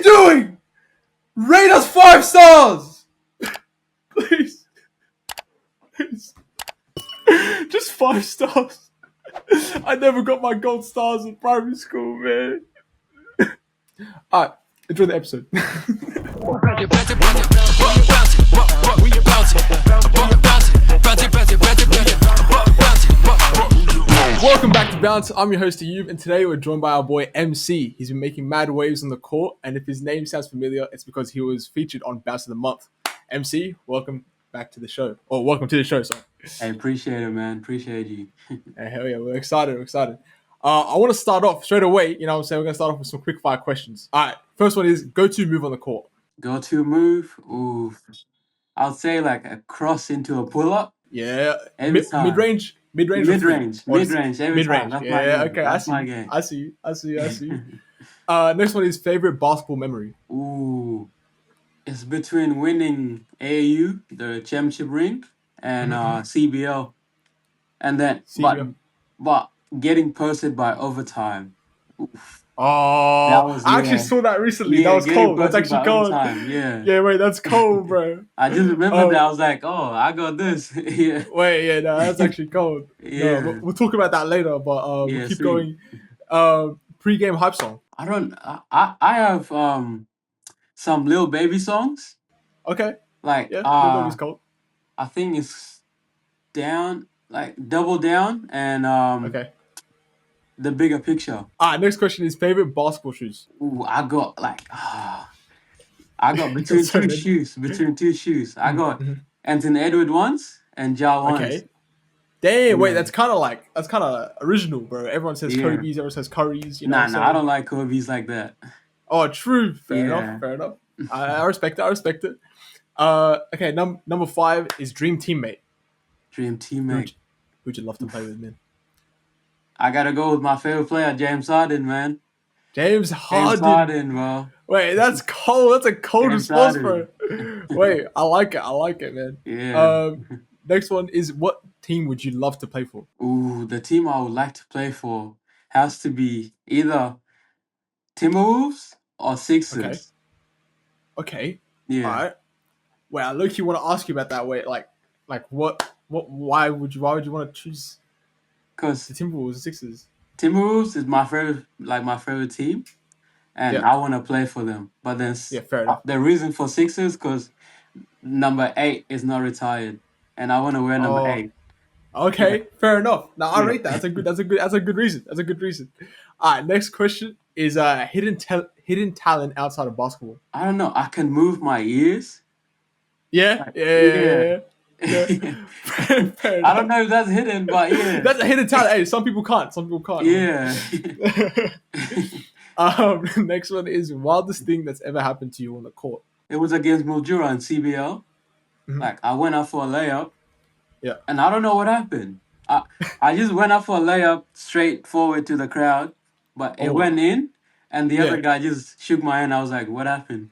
doing? Rate us 5 stars! Please. Please. Just 5 stars. I never got my gold stars in primary school, man. Alright, enjoy the episode. Welcome back to Bounce. I'm your host Ayub, and today we're joined by our boy MC. He's been making mad waves on the court, and if his name sounds familiar, it's because he was featured on Bounce of the Month. MC, welcome back to the show. Oh, welcome to the show, sorry. I appreciate it, man. Appreciate you. Hey, hell yeah, we're excited. I want to start off straight away. You know what I'm saying? We're going to start off with some quick fire questions. All right, first one is go-to move on the court. Go-to move? Ooh. I'll say like a cross into a pull-up. Yeah. Every time. Mid-range. Mid-range. Every time. That's my game. Okay, That's my game. I see you. Next one is favorite basketball memory. Ooh. It's between winning AAU, the championship ring, and CBL. And then, but getting posted by overtime. Oof. Oh, I actually saw that recently. Yeah, that was cold. That's actually cold. Yeah, wait, that's cold, bro. I just remember that. I was like, oh, I got this. Yeah. Wait, yeah, no, that's actually cold. Yeah. No, we'll talk about that later, but we'll keep going. Pre-game hype song. I have some Lil Baby songs. Okay. Like Lil Baby's cold. I think it's Down, like Double Down, and okay. The Bigger Picture. Next question is favorite basketball shoes. Ooh, I got between two shoes. I got Anthony Edwards ones and Ja ones. Okay. Damn, wait, that's kind of original, bro. Everyone says Kobe's, everyone says Curry's. You know I don't like Kobe's like that. Oh, true. Fair enough. I respect it. Okay, number 5 is Dream Teammate. Dream Teammate. Who'd you love to play with, man? I gotta go with my favorite player, James Harden, man. James Harden, bro. Wait, that's cold. That's a cold response, bro. Wait, I like it, man. Yeah. Next one is what team would you love to play for? Ooh, the team I would like to play for has to be either Timberwolves or Sixers. Okay. Yeah. All right. Wait, I look. You want to ask you about that? Wait, like what? Why would you want to choose? Because the Timberwolves and Sixers. Timberwolves is my favorite team, and I want to play for them. But then fair enough. The reason for Sixers because number 8 is not retired, and I want to wear number 8. Okay, fair enough. Now I rate that. That's a good reason. All right, next question is hidden talent outside of basketball. I don't know. I can move my ears. Yeah. I don't know if that's hidden, but yeah. That's a hidden talent. Hey, some people can't. Yeah. Next one is wildest thing that's ever happened to you on the court. It was against Mildura in CBL. Mm-hmm. Like I went out for a layup. Yeah. And I don't know what happened. I just went out for a layup straight forward to the crowd, but it went in, and the other guy just shook my hand. I was like, what happened?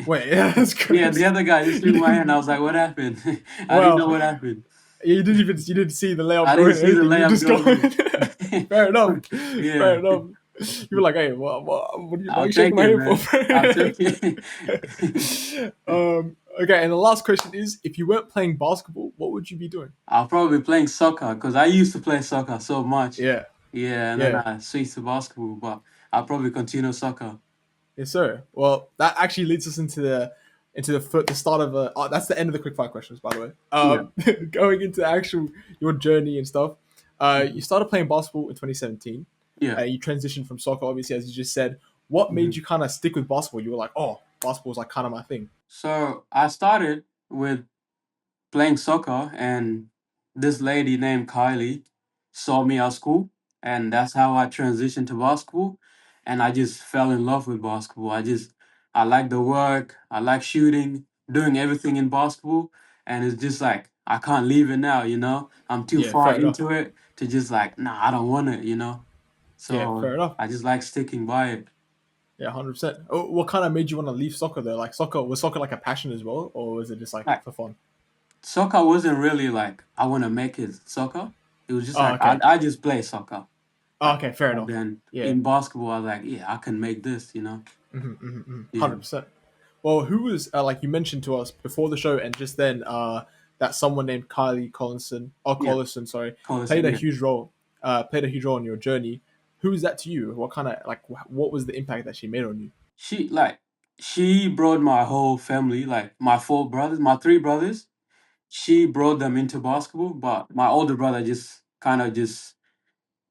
Wait, that's crazy. Yeah, the other guy just shook my hand. I was like, "What happened?" I didn't know what happened. You didn't see the layup. I didn't see the layup going. Fair enough. Yeah. Fair enough. You were like, "Hey, what are you shaking my hand for?" I'll take it. Okay, and the last question is: if you weren't playing basketball, what would you be doing? I'll probably be playing soccer because I used to play soccer so much. Yeah. And then I switched to basketball, but I'll probably continue soccer. Yes, sir. Well, that actually leads us into the start of that's the end of the quick fire questions, by the way. Going into your journey and stuff. You started playing basketball in 2017. Yeah. You transitioned from soccer, obviously, as you just said. What made you kind of stick with basketball? You were like, oh, basketball is like kind of my thing. So I started with playing soccer, and this lady named Kylie saw me at school, and that's how I transitioned to basketball. And I just fell in love with basketball. I like the work. I like shooting, doing everything in basketball. And it's just like, I can't leave it now, you know? I'm too far into it to just like, nah, I don't want it, you know? So fair enough. I just like sticking by it. Yeah, 100%. What kind of made you want to leave soccer though? Like was soccer like a passion as well? Or was it just like for fun? Soccer wasn't really like, I want to make it soccer. It was just I just play soccer. Oh, okay, fair And enough. then Yeah. in basketball, I was like, yeah, I can make this, you know? 100%. Well, who was like you mentioned to us before the show, and just then that someone named Kylie Collinson or Yeah, Collison, sorry, played Collison, a yeah. huge role. Played a huge role in your journey. Who is that to you? What kind of like what was the impact that she made on you? She like she brought my whole family, like my four brothers, my three brothers. She brought them into basketball, but my older brother just kind of just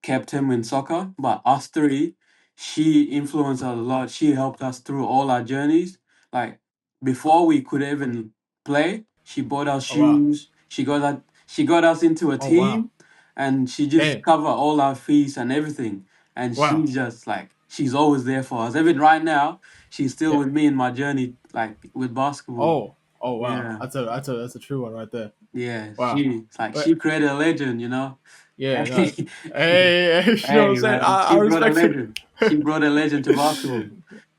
kept him in soccer. But us three, she influenced us a lot. She helped us through all our journeys. Like before we could even play, she bought us Oh wow! shoes. She got us into a Oh wow! team, and she just Damn! covered all our fees and everything. And Wow! she's just like she's always there for us. Even right now, she's still Yeah. with me in my journey, like with basketball. Oh oh wow! Yeah. That's a true one right there. Yeah, Wow. she But created a legend, you know. yeah, no. Hey, Hey, hey, you know what I'm saying? man, I she brought a respect it. legend. She brought a legend to basketball.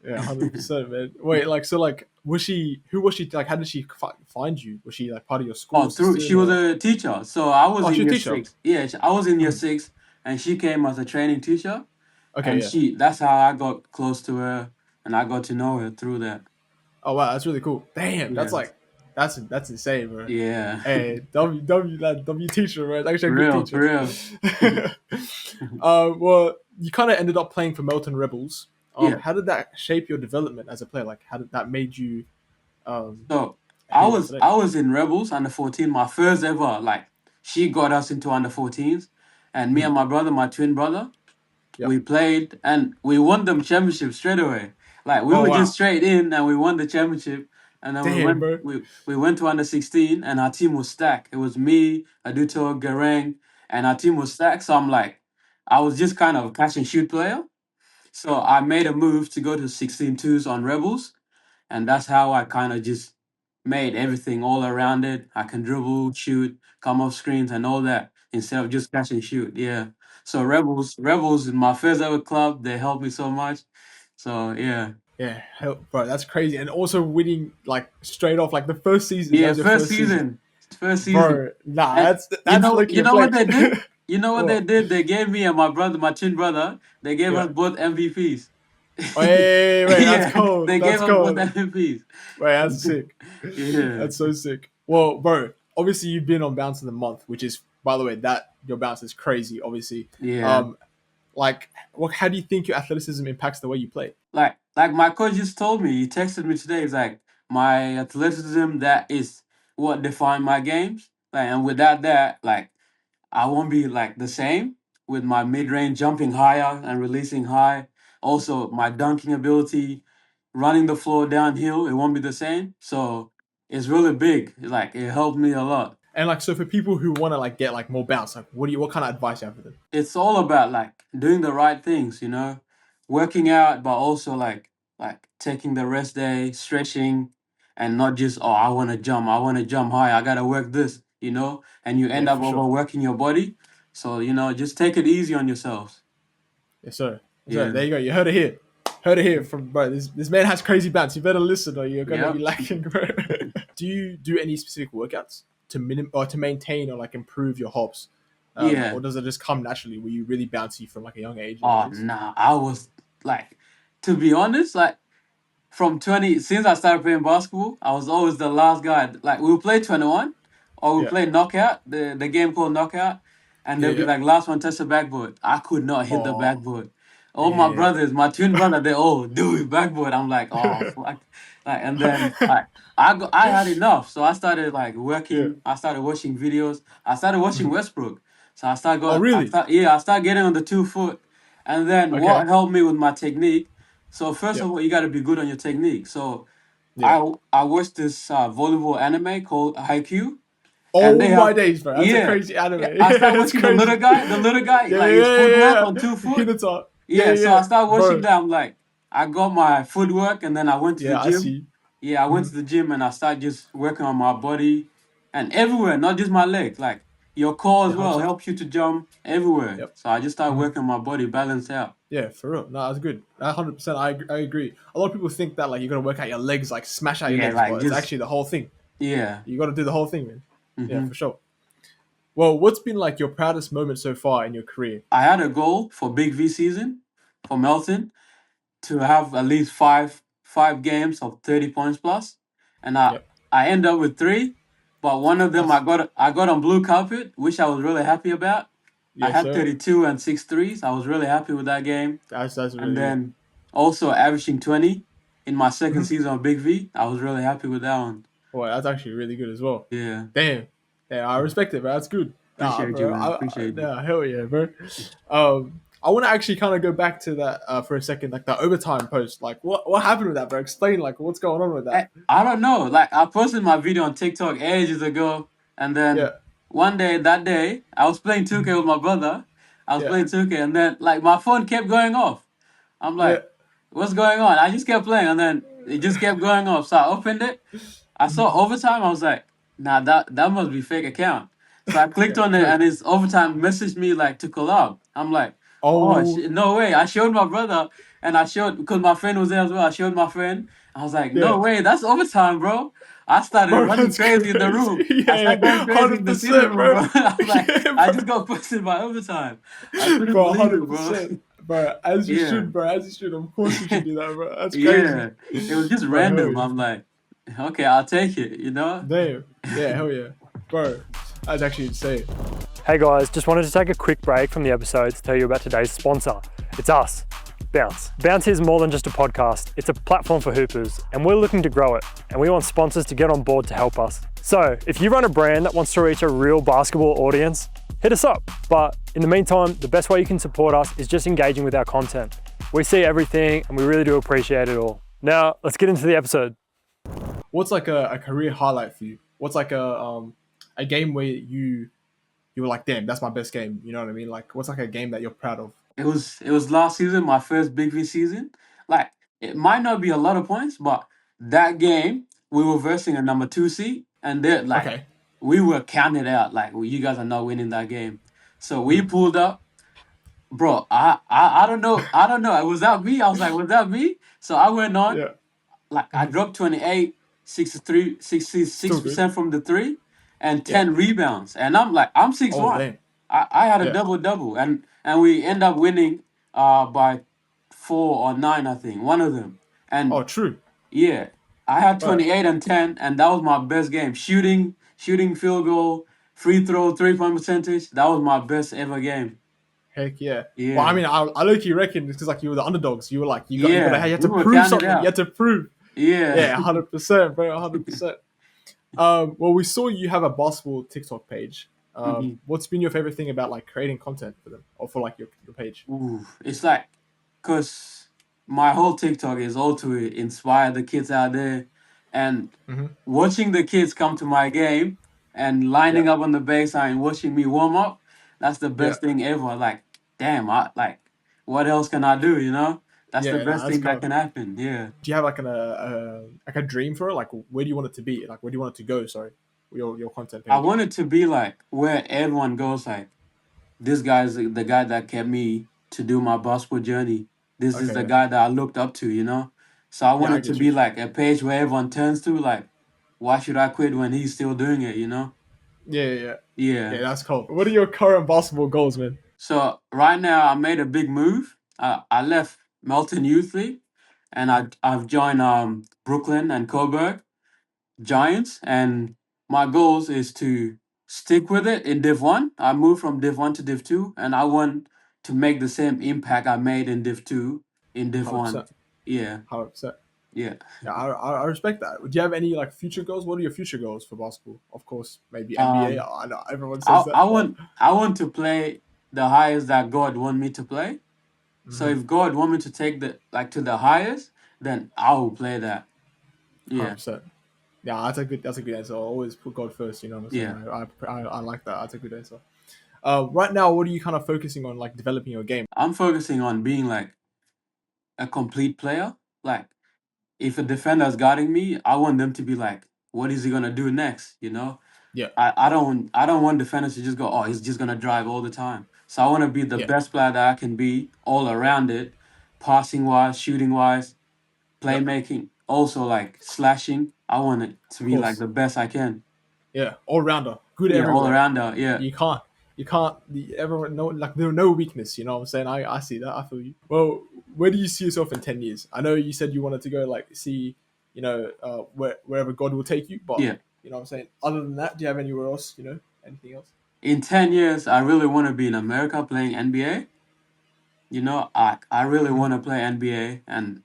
Yeah, 100%, man. Wait, like, so, like, was she? Who was she? Like, how did she find you? Was she like part of your school Oh, through she system was or? a teacher, so I was Oh, in she's a year teacher. six. Yeah, I was in year Mhm. six, and she came as a training teacher, Okay, and yeah. she that's how I got close to her, and I got to know her through that. Oh wow, that's really cool. Damn, that's Yeah, like, that's insane, bro. yeah, Hey, W teacher, bro. That's actually a for good real, teacher. for real. Well, you kind of ended up playing for Melton Rebels. Yeah. How did that shape your development as a player? Like, how did that made you So who you are today? I was in Rebels under 14, my first ever like she got us into under 14s, and me Mhm. and my brother, my twin brother, we Yep. played and we won them championship straight away. Like we Oh were just wow. straight in and we won the championship. And then Damn, bro. we went to under 16 and our team was stacked. It was me, Aduto, Garang, and our team was stacked. So I'm like, I was just kind of a catch and shoot player. So I made a move to go to 16-2s on Rebels, and that's how I kind of just made everything all around it. I can dribble, shoot, come off screens, and all that instead of just catch and shoot. Yeah. So Rebels is my first ever club. They helped me so much. So yeah, Yeah, hell, bro, that's crazy. And also winning like straight off, like the first season. That yeah. was your first season, First season, bro. Nah, and that's lucky you a know what flex. they did? You know what they What? did? They gave me and my brother, my twin brother, they gave Yeah. us both MVPs. Wait, that's Yeah, cold. they That's gave us both cold. MVPs. Wait, that's sick. Yeah, That's so sick. Well, bro, obviously you've been on Bounce of the Month, which is, by the way, that your bounce is crazy. Obviously, yeah. um, like, what? How do you think your athleticism impacts the way you play? Like my coach just told me, he texted me today. He's like, my athleticism, that is what define my games. Like, and without that, like I won't be like the same with my mid range jumping higher and releasing high. Also, my dunking ability, running the floor downhill, it won't be the same. So it's really big. Like it helped me a lot. And like, so for people who want to like get like more bounce, like, what kind of advice you have for them? It's all about like doing the right things, working out, but also like taking the rest day, stretching, and not just I want to jump high, I gotta work this, and you end Yeah, up for sure. overworking your body. So just take it easy on yourselves. Yes, sir. Yes, sir. Yeah. There you go. You heard it here. Heard it here from bro. This man has crazy bounce. You better listen, or you're gonna be Yep. lacking, bro. Do you do any specific workouts to or to maintain or like improve your hops, Yeah. or does it just come naturally? Were you really bouncy from like a young age, Oh anyways? nah, I was like, to be honest, like from 20 since I started playing basketball, I was always the last guy. Like we'll play 21 or we'll Yeah. play knockout, the game called knockout, and Yeah. they'll be Yeah. like last one touch the backboard. I could not hit the Oh. backboard. All my Yeah. brothers, my twin brother, they all do it backboard. I'm like, oh fuck. Like and then like I had enough. So I started like Yeah. working, I started watching videos, I started watching Mhm. Westbrook. So Oh, really? I start getting on the 2 foot. And then what Okay. helped me with my technique, so first Yeah. of all, you got to be good on your technique. So Yeah. I watched this volleyball anime called Haikyuu, and Oh they my have days, bro. That's a yeah, crazy anime. yeah. I Yeah, started it's watching crazy. the little guy, Yeah, like yeah, his yeah, yeah, footwork yeah. on 2 foot. Hinata. Yeah, Yeah, yeah, so yeah. I started watching Bro. that. I'm like, I got my footwork, and then I went to the Yeah, I gym. see. Yeah, I went Hmm. to the gym and I started just working on my body and everywhere, not just my legs. Like your core as Yeah, well 100%. helps you to jump everywhere. Yep. So I just started Hmm. working on my body, balance out. Yeah, for real. No, that's good. 100%. I agree. A lot of people think that like you gotta work out your legs, like smash out your Yeah, legs, like but it's just actually the whole thing. yeah. You gotta do the whole thing, man. Yeah, Mm-hmm. for sure. Well, what's been like your proudest moment so far in your career? I had a goal for Big V season for Melton to have at least five games of 30 points plus, and Yep. I end up with three, but one of them That's I got on blue carpet, which I was really happy about. I yes, had sir. 32 and 6 threes. I was really happy with that game, That's and really good. then also averaging 20 in my second Mhm. season of Big V. I was really happy with that one. Well, that's actually really good as well. Yeah, Damn. Yeah, I respect it, bro. That's good. Nah, appreciate you, bro. man. Appreciate you. Nah, hell yeah, bro. I want to actually kind of go back to that for a second, like the overtime post. Like, what happened with that, bro? Explain, like, what's going on with that? I don't know. Like I posted my video on TikTok ages ago, and Yeah, then one day, that day, I was playing 2K with my brother. I was yeah, playing 2K, and then like my phone kept going off. I'm yeah. like, "What's going on?" I just kept playing, and then it just kept going off. So I opened it. I saw overtime. I was like, "Nah, that must be fake account." So I clicked Yeah, on it, true. and his overtime messaged me like to collab. I'm like, "Oh Oh, shit, no way!" I showed my brother, and I showed because my friend was there as well. I showed my friend. I was like, yeah. "No way, that's overtime, bro!" I started Bro, running that's crazy in the crazy. room. I Yeah, started going yeah. crazy in the sitting 100%, room, bro. bro. I'm like, Yeah, I bro. just got posted by overtime. I couldn't Bro, believe it, bro. 100%. Bro, as you Yeah. should, bro. As you should. Of course you should do that, bro. That's crazy. Yeah, it was just Bro, hell random. yeah. I'm like, okay, I'll take it, you know? Damn. Yeah, hell yeah. Bro, that's actually insane. Hey guys, just wanted to take a quick break from the episode to tell you about today's sponsor. It's us, Bounce. Bounce is more than just a podcast, it's a platform for hoopers, and we're looking to grow it, and we want sponsors to get on board to help us. So, if you run a brand that wants to reach a real basketball audience, hit us up. But in the meantime, the best way you can support us is just engaging with our content. We see everything, and we really do appreciate it all. Now, let's get into the episode. What's like a career highlight for you? What's like a game where you were like, damn, that's my best game. You know what I mean? Like, what's like a game that you're proud of? It was last season, my first Big V season. Like, it might not be a lot of points, but that game, we were versing a number two seed, and they're like, Okay. we were counted out. Like, well, you guys are not winning that game. So we Mhm. pulled up. Bro, I don't know. I don't know. Was that me? I was like, was that me? So I went on. Yeah. Like I Mhm. dropped 28, 63, Still good. 66% from the three and Yeah. 10 rebounds. And I'm like, I'm six Oh, one. damn. I had a Yeah. double double and we end up winning by 4 or 9, I think, one of them. Oh, And true. yeah, I had Right. 28 and 10, and that was my best game. Shooting field goal, free throw, 3-point percentage. That was my best ever game. Heck yeah. Well, I Yeah. mean, I low key reckon it's because like you were the underdogs. You were like Yeah. you had We to were prove counted something. You had out. to prove. Yeah. Yeah, 100%, bro. 100%. Well, we saw you have a basketball TikTok page. Mhm. What's been your favorite thing about like creating content for them or for like your page? Ooh, it's like, cause my whole TikTok is all to inspire the kids out there, and Hmm. watching the kids come to my game and Yeah. lining up on the baseline, watching me warm up. That's the Yeah. best thing ever. Like, damn, I like, what else can I do? You know, that's the Yeah. Nah, best that's thing that calm. can happen. Yeah, Do you have like a dream for it? Like, where do you want it to be? Like, where do you want it to go? Sorry, your content I page. want it to be like where everyone goes. Like, this guy's the guy that kept me to do my basketball journey. This is Okay. the Yeah. guy that I looked up to, you know? So I Yeah, want I it to get you. be like a page where everyone turns to, like, why should I quit when he's still doing it, you know? Yeah. Yeah. Yeah. Yeah, Yeah. that's cool. What are your current basketball goals, man? So right now I made a big move. I left Melton Youth League and I've joined Brooklyn and Coburg Giants, and my goals is to stick with it in Div 1. I moved from Div 1 to Div 2, and I want to make the same impact I made in Div 2 in Div 1. 100%. Yeah, 100%. yeah. Yeah, I respect that. Do you have any like future goals? What are your future goals for basketball? Of course, maybe NBA. Um, I know everyone I, says I that, but want I want to play the highest that God want me to play. So mm-hmm. if God want me to take the like to the highest, then I will play that. Yeah, 100%. Yeah, that's a good answer. I'll always put God first. You know what I'm saying? yeah. I like that. That's a good answer. Right now, what are you kind of focusing on, like developing your game? I'm focusing on being like a complete player. Like if a defender's guarding me, I want them to be like, what is he gonna do next? You know, Yeah, I don't want defenders to just go, oh, he's just gonna drive all the time. So I want to be the yeah, best player that I can be all around it, passing wise, shooting wise, yeah. playmaking, also like slashing. I want it to Of be like course. the best I can. Yeah, all rounder, good Yeah, all everywhere. rounder. Yeah. You can't. Everyone no like there's no weakness. You know what I'm saying? I see that. I feel you. Well, where do you see yourself in 10 years? I know you said you wanted to go like see, wherever God will take you, but Yeah. you know what I'm saying. Other than that, do you have anywhere else? Anything else? In 10 years, I really want to be in America playing NBA. I really want to play NBA, and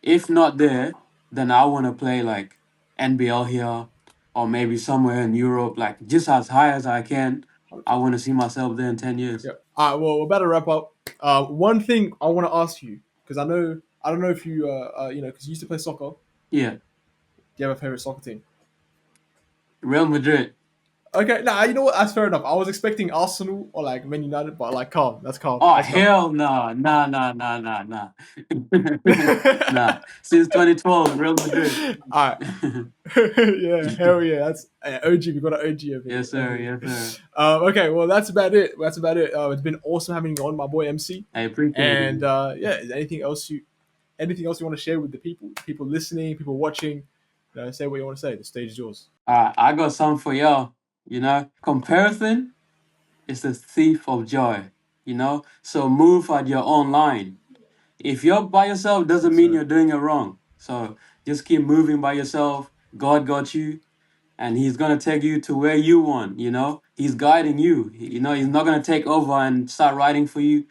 if not there, then I want to play like NBL here, or maybe somewhere in Europe, like just as high as I can. I want to see myself there in 10 years. Yeah. All right. Well, we're about to wrap up. One thing I want to ask you, because I don't know if you because you used to play soccer. Yeah, Do you have a favorite soccer team? Real Madrid. Okay, nah, you know what? That's fair enough. I was expecting Arsenal or like Man United, but like calm. That's calm. Oh That's calm. hell no, nah. Nah. Since 2012, Real Madrid. All right. Yeah, hell yeah. That's OG. We got an OG over here. Yes, sir. Yes, sir. Okay, well that's about it. That's about it. It's been awesome having you on, my boy MC. I appreciate And it. yeah, is anything else you want to share with the people listening, people watching? Say what you want to say. The stage is yours. I got something for y'all. Comparison is the thief of joy. So move at your own line. If you're by yourself, doesn't mean you're doing it wrong. So just keep moving by yourself. God got you, and He's gonna take you to where you want. He's guiding you. He's not gonna take over and start writing for you.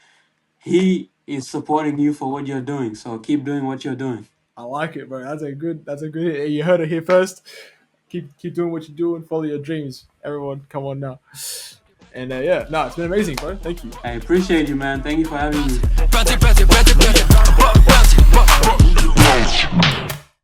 He is supporting you for what you're doing. So keep doing what you're doing. I like it, bro. That's a good hit. You heard it here first. Keep doing what you do and follow your dreams. Everyone, come on now. And yeah, no, it's been amazing, bro. Thank you. I appreciate you, man. Thank you for having me. Bouncy, bouncy, bouncy, bouncy. Bouncy, bouncy, bouncy.